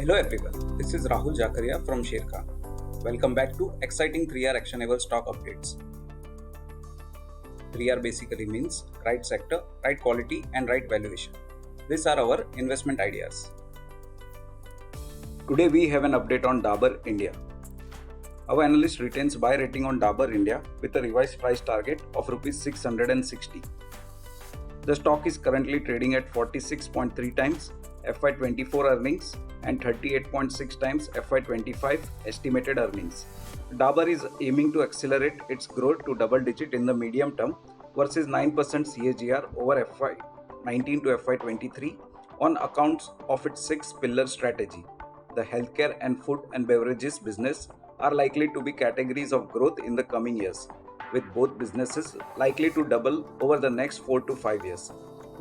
Hello everyone, this is Rahul Jakaria from Sharekhan. Welcome back to exciting 3R actionable stock updates. 3R basically means right sector, right quality and right valuation. These are our investment ideas. Today we have an update on Dabur India. Our analyst retains buy rating on Dabur India with a revised price target of Rs 660. The stock is currently trading at 46.3 times FY24 earnings and 38.6 times FY25 estimated earnings. Dabur is aiming to accelerate its growth to double digit in the medium term versus 9% CAGR over FY19 to FY23 on accounts of its 6-pillar strategy. The healthcare and food and beverages business are likely to be categories of growth in the coming years, with both businesses likely to double over the next 4 to 5 years.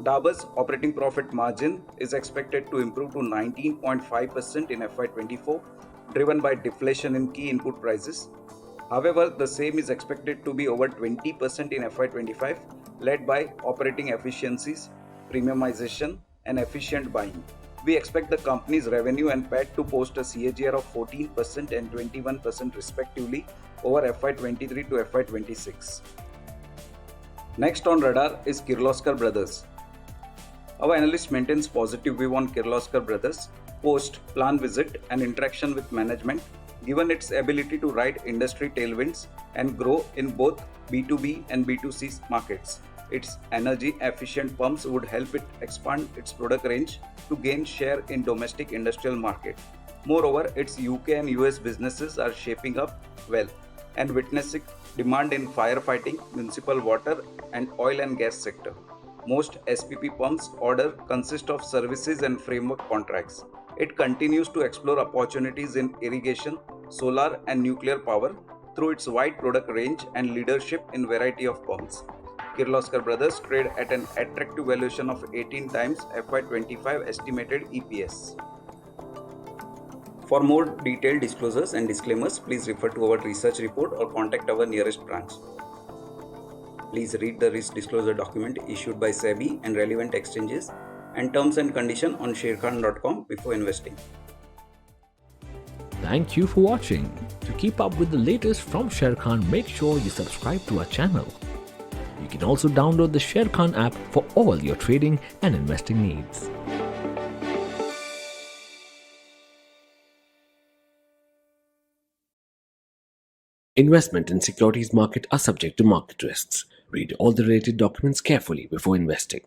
Dabur's operating profit margin is expected to improve to 19.5% in FY24, driven by deflation in key input prices. However, the same is expected to be over 20% in FY25, led by operating efficiencies, premiumization, and efficient buying. We expect the company's revenue and PAT to post a CAGR of 14% and 21% respectively over FY23 to FY26. Next on radar is Kirloskar Brothers. Our analyst maintains positive view on Kirloskar Brothers post plan visit and interaction with management, given its ability to ride industry tailwinds and grow in both B2B and B2C markets. Its energy efficient pumps would help it expand its product range to gain share in domestic industrial market. Moreover, its UK and US businesses are shaping up well and witnessing demand in firefighting, municipal water and oil and gas sector. Most SPP pumps order consist of services and framework contracts. It continues to explore opportunities in irrigation, solar and nuclear power through its wide product range and leadership in variety of pumps. Kirloskar Brothers trade at an attractive valuation of 18 times FY25 estimated EPS. For more detailed disclosures and disclaimers, please refer to our research report or contact our nearest branch. Please read the risk disclosure document issued by SEBI and relevant exchanges and terms and conditions on sharekhan.com before investing. Thank you for watching. To keep up with the latest from Sharekhan, make sure you subscribe to our channel. You can also download the Sharekhan app for all your trading and investing needs. Investment in securities market are subject to market risks. Read all the related documents carefully before investing.